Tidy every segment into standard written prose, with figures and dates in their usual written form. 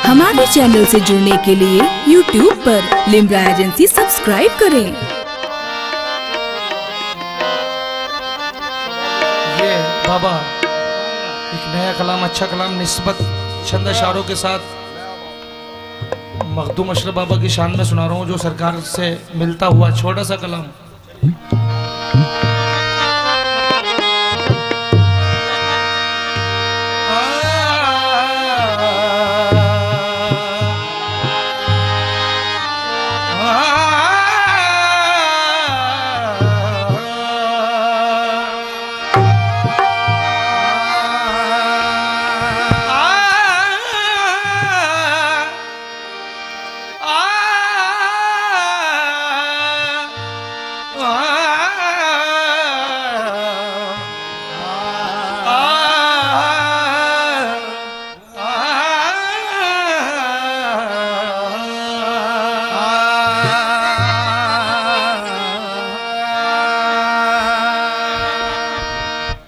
हमारे चैनल से जुड़ने के लिए YouTube पर लिम्रा एजेंसी सब्सक्राइब करें। ये बाबा एक नया कलाम, अच्छा कलाम निस्बत छंद अशारों के साथ मखदूम अशरफ बाबा की शान में सुना रहा हूँ, जो सरकार से मिलता हुआ छोटा सा कलाम।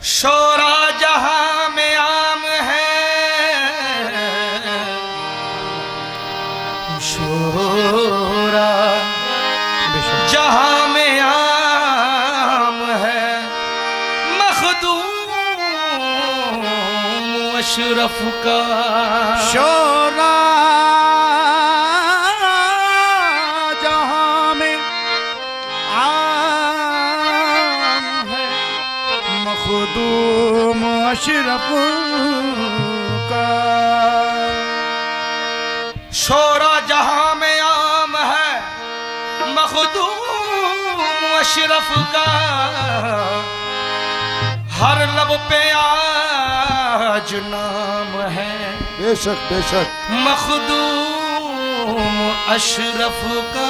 शोरा जहां में आम है, शोरा जहां में आम है, मखदूम अशरफ का शोरा जहां में आम है, मखदूम अशरफ का। शोरा जहां में आम है, मखदूम अशरफ का, हर लब पे आज नाम है, बेशक बेशक मखदूम अशरफ का।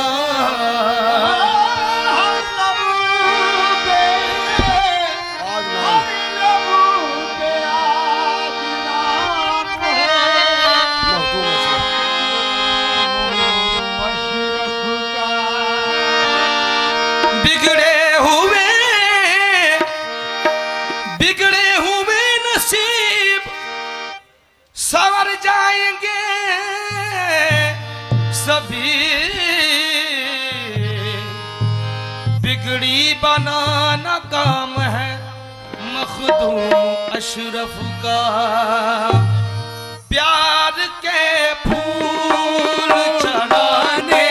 बिगड़े हुए नसीब संवर जाएंगे सभी, बिगड़ी बनाना काम है मखदूम अशरफ का। प्यार के फूल चढ़ाने,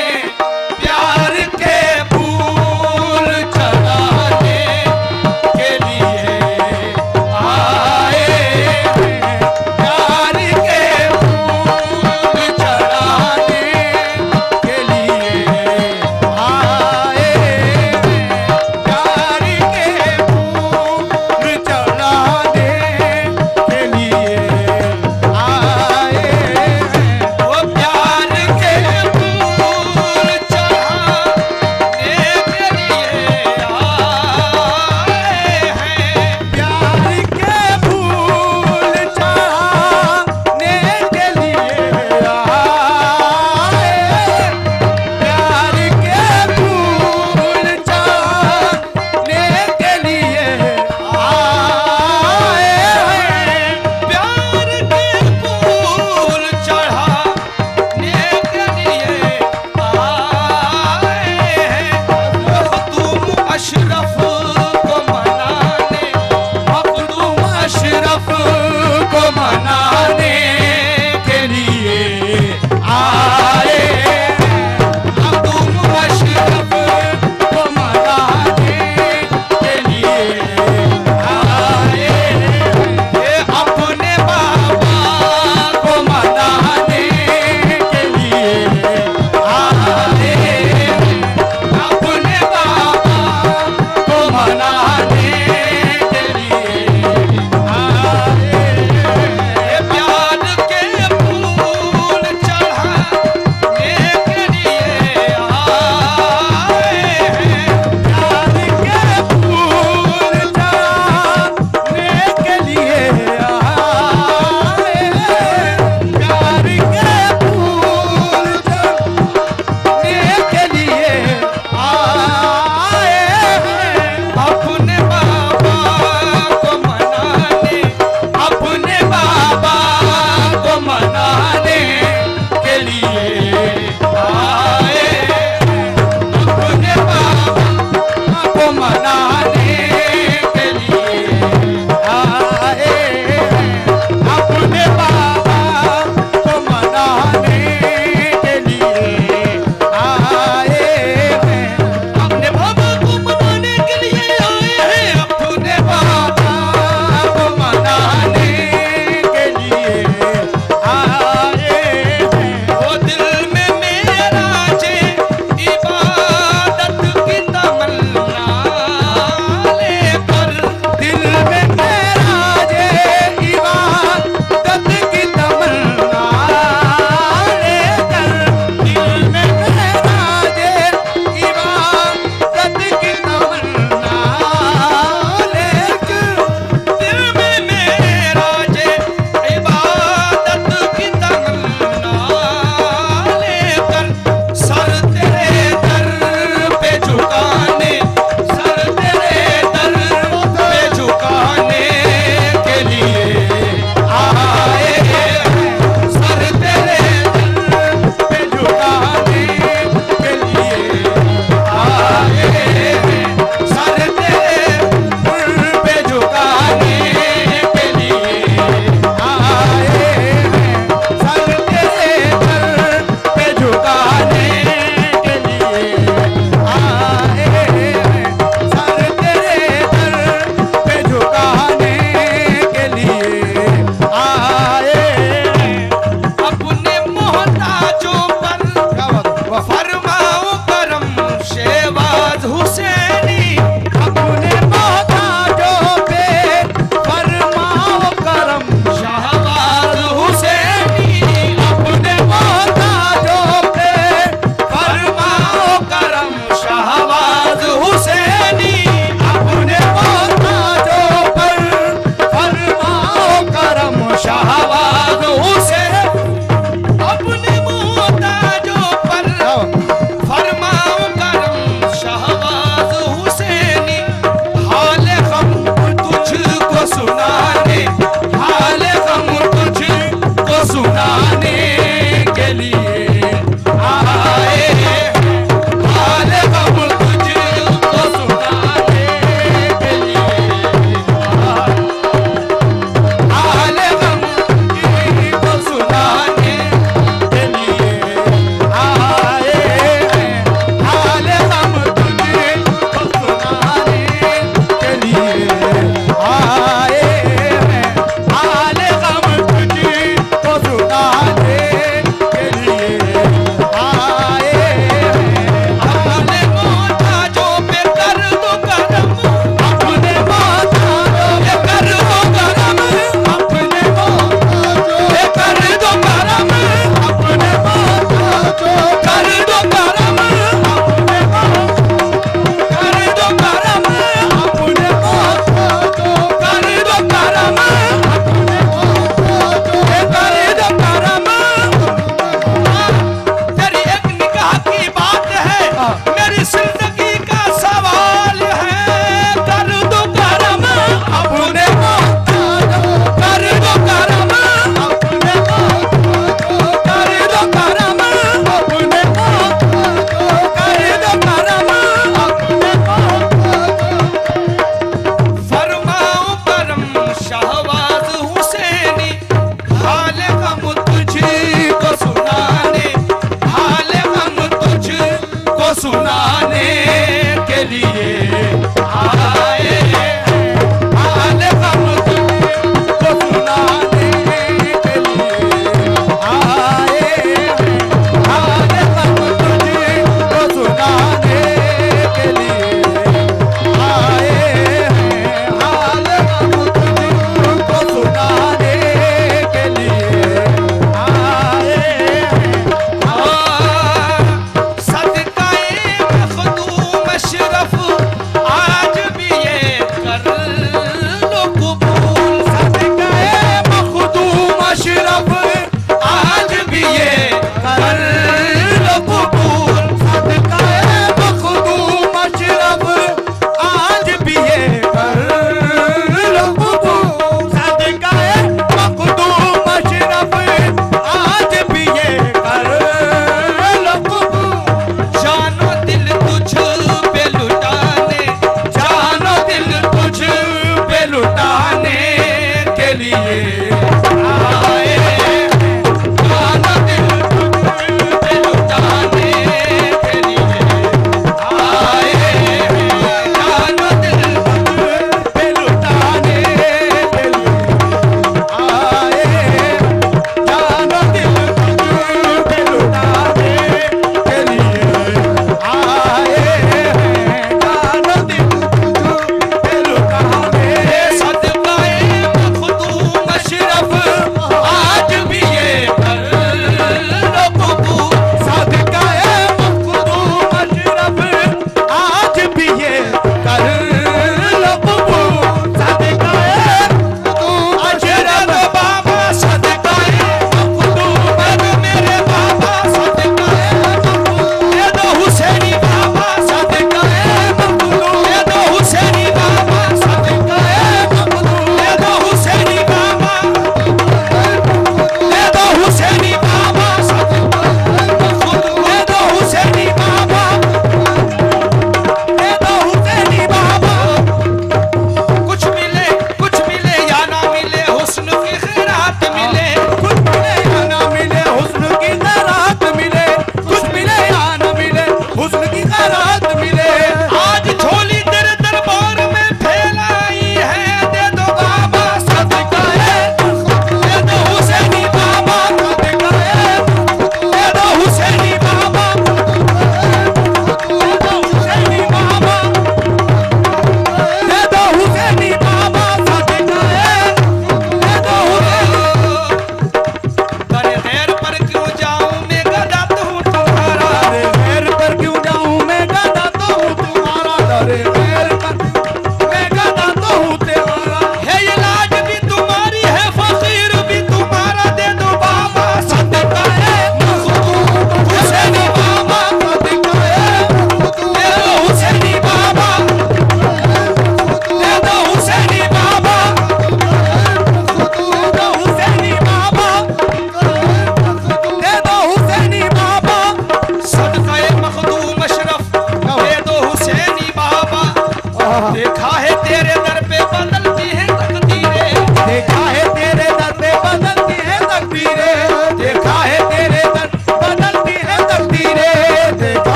प्यार के फूल चढ़ाने के लिए आए, प्यार के फूल चढ़ाने के लिए आए, प्यार के फूल चढ़ाने के लिए आए,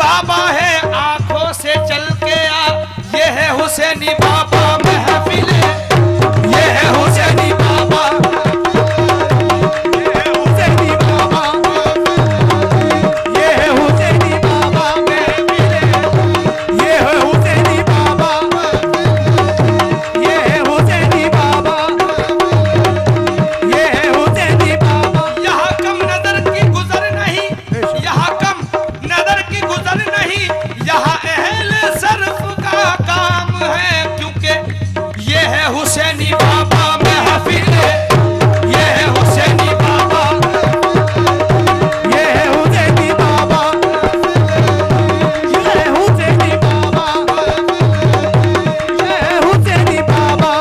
बाबा है आंखों से चल के आ, ये है हुसैनी बाबा महफिले, ये है हुसैनी बाबा, ये है हुसैनी बाबा, ये है हुसैनी बाबा महफिले, ये है हुसैनी बाबा, ये है हुसैनी बाबा, ये है हुसैनी बाबा। यहाँ कम नजर की गुजर नहीं, यहाँ कम नजर की गुजर नहीं, यहाँ अहले सर्फ का काम है, क्योंकि ये है हुसैनी बाबा महफिले, ये है हुसैनी बाबा, ये है हुसैनी बाबा, ये है हुसैनी बाबा, ये है हुसैनी बाबा।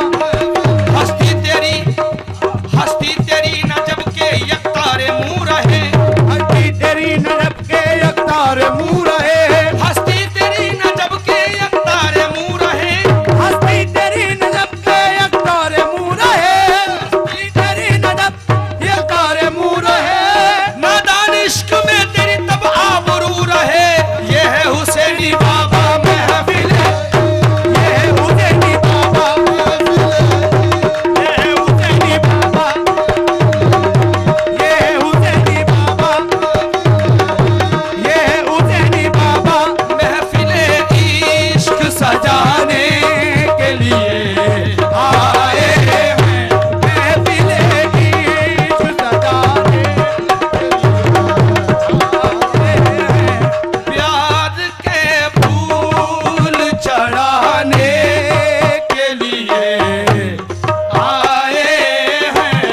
हस्ती तेरी न जब के यकतारे मुंह रहे, हस्ती तेरी नजब के अख्तार मुँह रहे, हस्ती तेरी न जब के यकतारे मुंह रहे, हस्ती तेरी नजब के अख्तार मुँह रहे, हस्ती तेरी नजब ये अख्तार मुँह रहे। नादान इश्क में तेरी तब आबरू रहे, ये है हुसैनी बाबा महफिले, ये है हुसैनी बाबा, ये है हुसैनी बाबा, ये है हुसैनी बाबा, ये है हुसैनी बाबा। महफिले इश्क सजाने के लिए आए हैं महफिले इश्क सजाने, प्यार के फूल चढ़ाने के लिए आए हैं।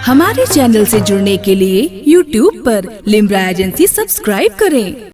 हमारे चैनल से जुड़ने के लिए YouTube पर लिम्रा एजेंसी सब्सक्राइब करें।